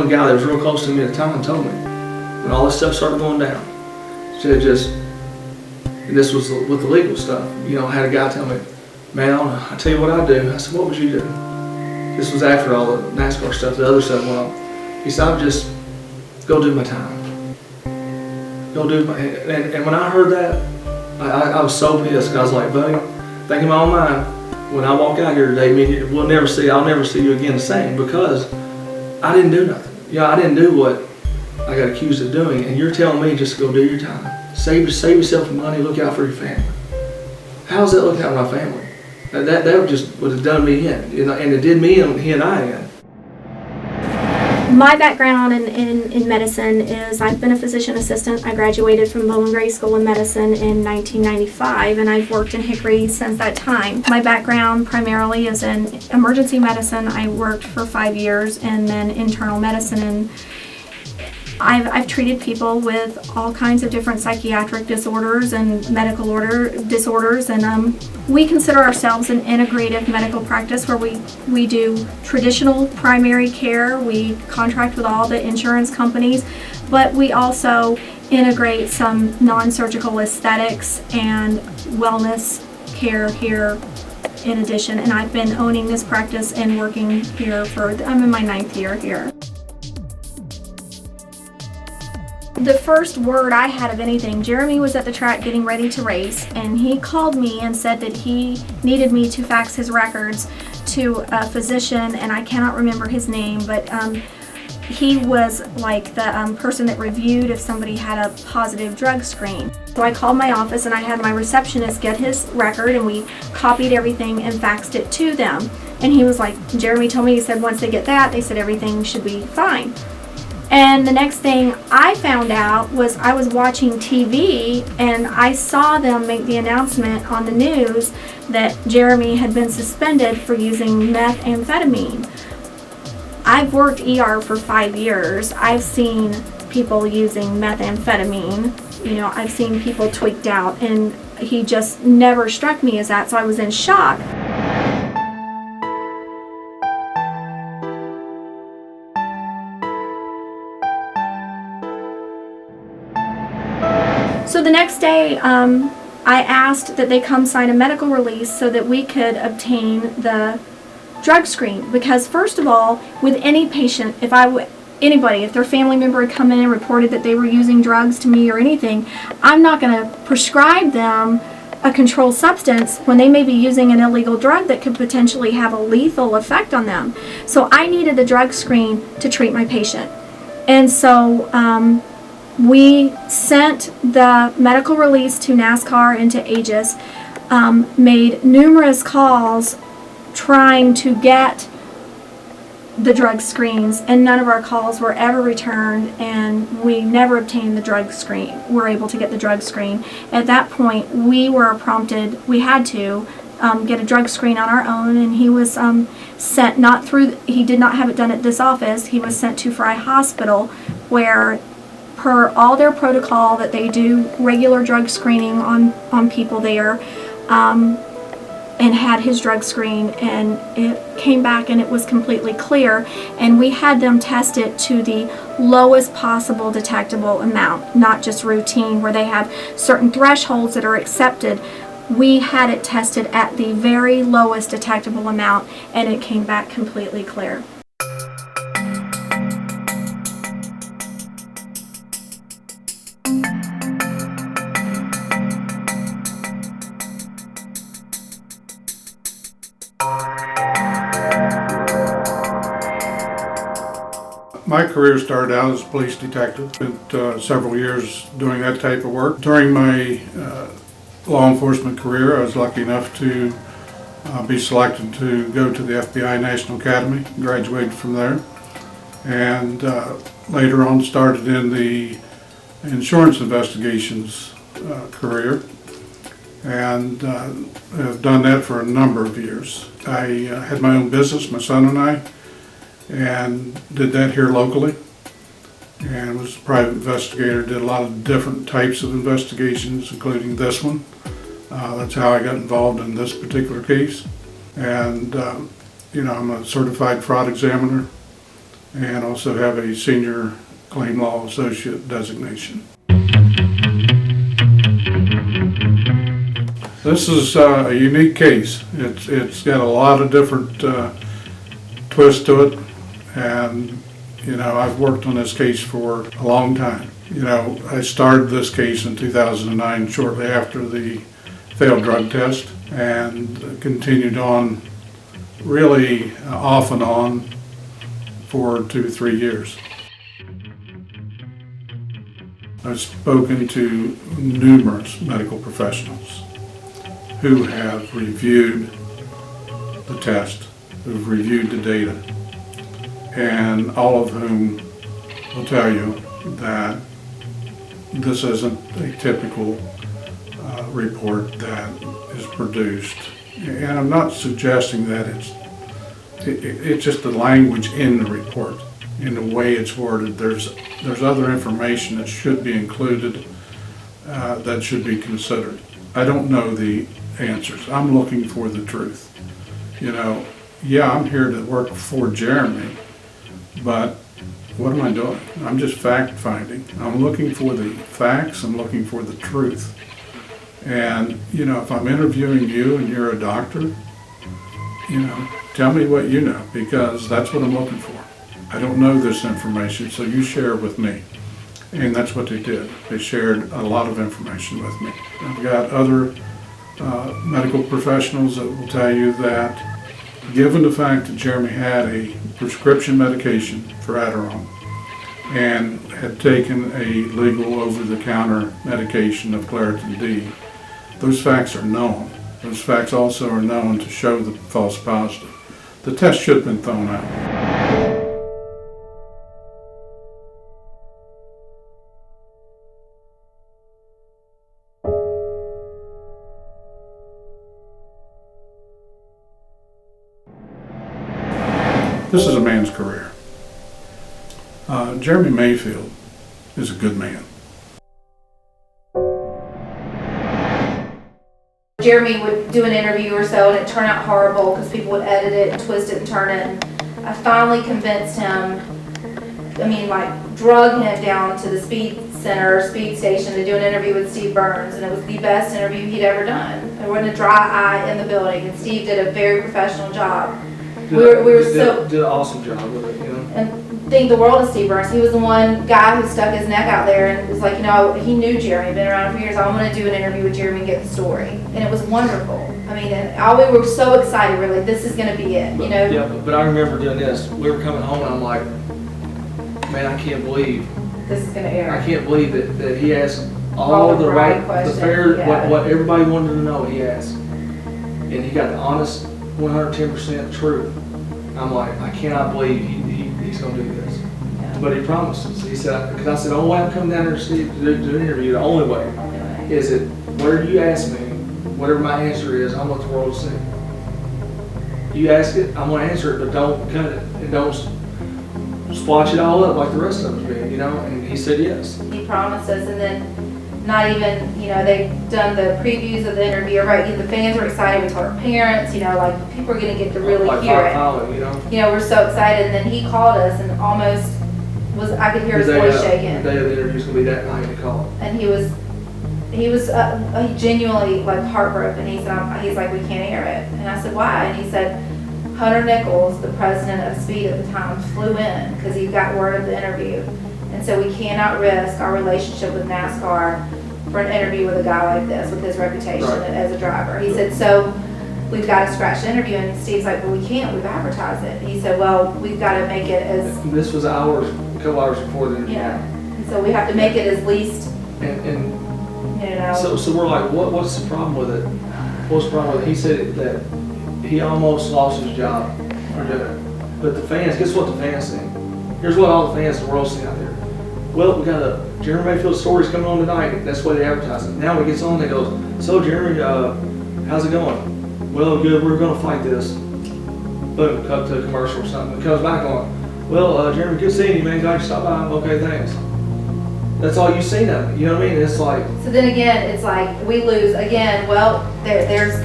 a guy that was real close to me at the time told me, when all this stuff started going down, said just, and this was with the legal stuff, you know, I had a guy tell me, man, I tell you what I do. I said, what would you do? This was after all the NASCAR stuff, the other stuff went on. He said, I would just go do my time. Go do my, and when I heard that, I was so pissed. I was like, buddy, think in my own mind, when I walk out here today, I'll never see you again the same, because I didn't do nothing. You know, I didn't do what I got accused of doing, and you're telling me just to go do your time. Save yourself money, look out for your family. How's that look out for my family? That just would have done me in, you know, and it did me and he and I in. My background in medicine is I've been a physician assistant. I graduated from Bowman Gray School of Medicine in 1995, and I've worked in Hickory since that time. My background primarily is in emergency medicine. I worked for 5 years, and then internal medicine, and I've treated people with all kinds of different psychiatric disorders and medical disorders, and we consider ourselves an integrative medical practice where we do traditional primary care. We contract with all the insurance companies, but we also integrate some non-surgical aesthetics and wellness care here in addition. And I've been owning this practice and working here I'm in my 9th year here. The first word I had of anything, Jeremy was at the track getting ready to race, and he called me and said that he needed me to fax his records to a physician, and I cannot remember his name, but he was like the person that reviewed if somebody had a positive drug screen. So I called my office and I had my receptionist get his record, and we copied everything and faxed it to them. And he was like, Jeremy told me, he said once they get that, they said everything should be fine. And the next thing I found out was I was watching TV and I saw them make the announcement on the news that Jeremy had been suspended for using methamphetamine. I've worked ER for 5 years. I've seen people using methamphetamine. You know, I've seen people tweaked out, and he just never struck me as that, so I was in shock. So the next day, I asked that they come sign a medical release so that we could obtain the drug screen. Because first of all, with any patient, if their family member had come in and reported that they were using drugs to me or anything, I'm not going to prescribe them a controlled substance when they may be using an illegal drug that could potentially have a lethal effect on them. So I needed the drug screen to treat my patient. And so we sent the medical release to NASCAR and to Aegis, made numerous calls trying to get the drug screens, and none of our calls were ever returned, and we never obtained the drug screen. We were able to get the drug screen. At that point, we were prompted, we had to get a drug screen on our own, and he was sent he did not have it done at this office. He was sent to Fry Hospital, where per all their protocol that they do regular drug screening on people there, and had his drug screen, and it came back and it was completely clear, and we had them test it to the lowest possible detectable amount, not just routine where they have certain thresholds that are accepted. We had it tested at the very lowest detectable amount, and it came back completely clear. My career started out as a police detective. Spent several years doing that type of work. During my law enforcement career, I was lucky enough to be selected to go to the FBI National Academy, graduated from there, and later on started in the insurance investigations career, and have done that for a number of years. I had my own business, my son and I, and did that here locally, and was a private investigator. Did a lot of different types of investigations, including this one. That's how I got involved in this particular case. And I'm a certified fraud examiner, and also have a senior claim law associate designation. This is a unique case. It's got a lot of different twists to it, and I've worked on this case for a long time. I started this case in 2009, shortly after the failed drug test, and continued on really off and on for 2 to 3 years. I've spoken to numerous medical professionals who have reviewed the test, who've reviewed the data, and all of whom will tell you that this isn't a typical report that is produced. And I'm not suggesting that it's just the language in the report, in the way it's worded. There's other information that should be included, that should be considered. I don't know the answers. I'm looking for the truth. Yeah, I'm here to work for Jeremy, but what am I doing? I'm just fact finding. I'm looking for the facts. I'm looking for the truth. And, if I'm interviewing you and you're a doctor, tell me what you know, because that's what I'm looking for. I don't know this information, so you share it with me. And that's what they did. They shared a lot of information with me. I've got other medical professionals that will tell you that given the fact that Jeremy had a prescription medication for Adderall and had taken a legal over-the-counter medication of Claritin D, those facts are known. Those facts also are known to show the false positive. The test should have been thrown out. This is a man's career. Jeremy Mayfield is a good man. Jeremy would do an interview or so and it'd turn out horrible because people would edit it and twist it and turn it. And I finally convinced him, drug him down to the speed station to do an interview with Steve Burns, and it was the best interview he'd ever done. There wasn't a dry eye in the building, and Steve did a very professional job. Did an awesome job with it, And think the world of Steve Burns. He was the one guy who stuck his neck out there and was like, he knew Jeremy, been around for years. I want to do an interview with Jeremy and get the story. And it was wonderful. And we were so excited. We're like, this is going to be it, Yeah, but I remember doing this. We were coming home and I'm like, man, I can't believe this is going to air. I can't believe that he asked all the right questions. What everybody wanted to know, he asked. And he got the honest 110% truth. I'm like, I cannot believe he's going to do this. Yeah. But he promised us. He said, because I said, the only way I'm coming down there to do an interview, the only way is that whatever you ask me, whatever my answer is, I want the world to see. You ask it, I'm going to answer it, but don't cut it and don't splotch it all up like the rest of us did, And he said yes. He promised us, and then not even, they've done the previews of the interview, right? The fans were excited. We told our parents, people are going to get to really hear it. We're so excited. And then he called us and almost I could hear his voice shaking. The day of the interview's going to be that night to call. And he was genuinely heartbroken. He's like, we can't air it. And I said, why? And he said, Hunter Nichols, the president of Speed at the time, flew in because he got word of the interview. And so we cannot risk our relationship with NASCAR for an interview with a guy like this, with his reputation as a driver. He said, so we've got to scratch the interview. And Steve's like, well, we can't. We've advertised it. And he said, well, we've got to make it as... This was a couple hours before the interview. Yeah. And so we have to make it as least... So we're like, what's the problem with it? What's the problem with it? He said that he almost lost his job for doing it. But the fans, guess what the fans think? Here's what all the fans in the world see out there. Well, we got a Jeremy Mayfield story's coming on tonight. That's the way they advertise it. Now when he gets on, they goes, so Jeremy, how's it going? Well, good, we're going to fight this. Boom, cut to a commercial or something. It comes back on. Well, Jeremy, good seeing you, man. Glad you stopped by. Okay, thanks. That's all you've seen of it. You know what I mean? It's like... So then again, it's like we lose again. Well,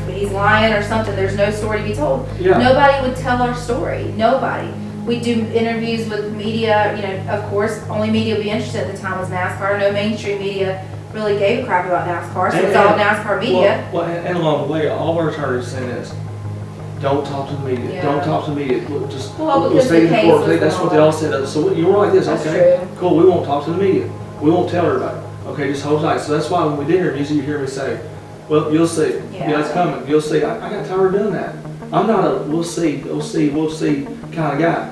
he's lying or something. There's no story to be told. Yeah. Nobody would tell our story. Nobody. We do interviews with media, of course, only media will be interested at the time was NASCAR. No mainstream media really gave a crap about NASCAR, so it's all NASCAR media. Well, and along the way, all of our attorneys saying is, don't talk to the media. Yeah. Don't talk to the media. We'll just Well, we'll because stay the in court. case was That's what they going all said. So you were like this, That's okay? true. Cool. We won't talk to the media. We won't tell everybody. Okay, just hold tight. So that's why when we did interviews, you hear me say, "Well, you'll see. Yeah. It's coming. You'll see." I got tired of doing that. I'm not a "we'll see kind of guy.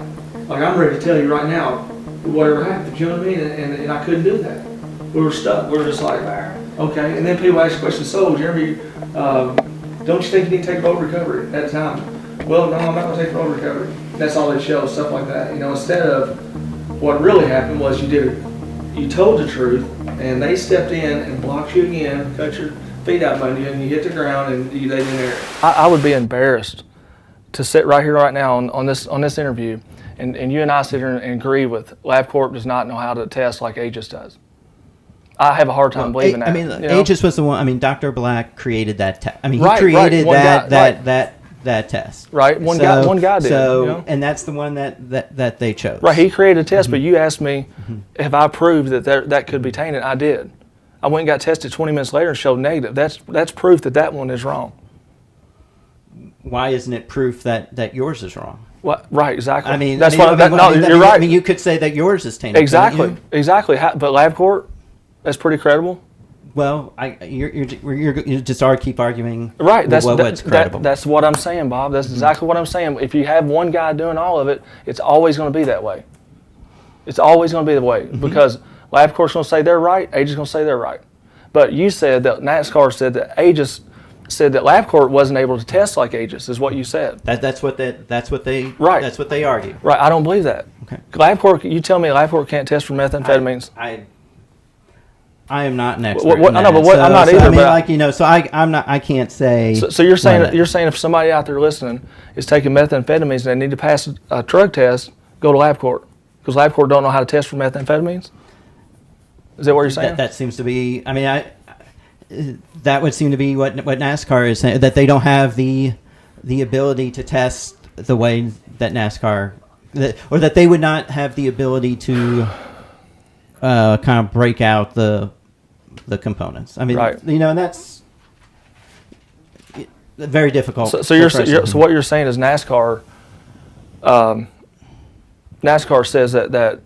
Like I'm ready to tell you right now, whatever happened. You know what I mean? And I couldn't do that. We were stuck. We were just like, okay. And then people ask questions. So, Jeremy, don't you think you need to take road recovery at the time? Well, no, I'm not going to take road recovery. That's all they show, stuff like that. Instead of what really happened was you told the truth, and they stepped in and blocked you again, cut your feet out behind you, and you hit the ground, and they didn't air it. I would be embarrassed to sit right here, right now, on this interview, and you and I sit here and agree with LabCorp does not know how to test like Aegis does. I have a hard time believing that. I mean, Aegis was the one. I mean, Dr. Black created that test. I mean, he Right, created one guy, that test. Right, one guy did. So, and that's the one that they chose. Right, he created a test, but you asked me if I proved that could be tainted. I did. I went and got tested 20 minutes later and showed negative. That's proof that one is wrong. Why isn't it proof that yours is wrong? What? Right, exactly. I mean, that's what. You're right. I mean, you could say that yours is tainted. Exactly, couldn't you? exactly. But LabCorp, that's pretty credible. Well, you just keep arguing. Right. What's credible. That's what I'm saying, Bob. That's exactly what I'm saying. If you have one guy doing all of it, it's always going to be that way. It's always going to be the way because LabCorp's going to say they're right. Aegis going to say they're right. But you said that NASCAR said that Aegis said that LabCorp wasn't able to test like Aegis. Is what you said. That's what they Right. That's what they argue. Right. I don't believe that. Okay. LabCorp. You tell me LabCorp can't test for methamphetamines. I am not an expert. I'm not so, either. I mean, so I can't say. So you're saying if somebody out there listening is taking methamphetamines and they need to pass a drug test, go to LabCorp because LabCorp don't know how to test for methamphetamines. Is that what you're saying? That seems to be. I mean, that would seem to be what NASCAR is saying, that they don't have the ability to test the way that NASCAR, or that they would not have the ability to kind of break out the components. I mean, right. And that's very difficult. So what you're saying is NASCAR says that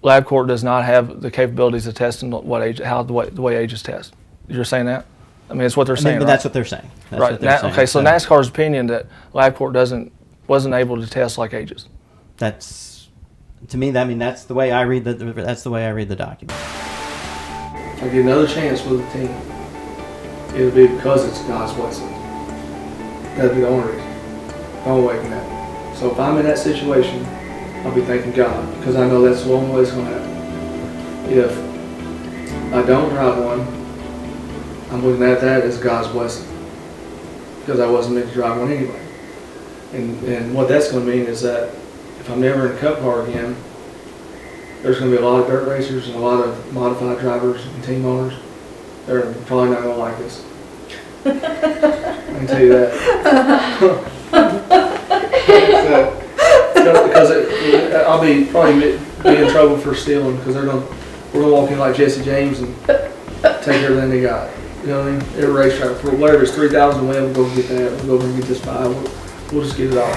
LabCorp does not have the capabilities of testing the way Aegis tests. You're saying that? I mean, it's what they're saying. But right? that's what they're saying. That's right. What they're saying. Okay. So NASCAR's opinion that LabCorp wasn't able to test like Aegis. That's, to me. I mean, that's the way I read the document. I get another chance with the team. It'll be because it's God's blessing. That'd be the only reason. Don't wait from that. So if I'm in that situation, I'll be thanking God because I know that's the only way it's going to happen. If I don't drive one, I'm looking at that as God's blessing because I wasn't meant to drive one anyway. And what that's going to mean is that if I'm never in a cup car again, there's going to be a lot of dirt racers and a lot of modified drivers and team owners. They're probably not going to like this. I can tell you that. Because I'll probably be in trouble for stealing because we're going to walk in like Jesse James and take everything they got. You know what I mean? Every racetrack, for whatever it's 3,000 win, we'll go get that. We'll go over and get this 5. We'll just get it all.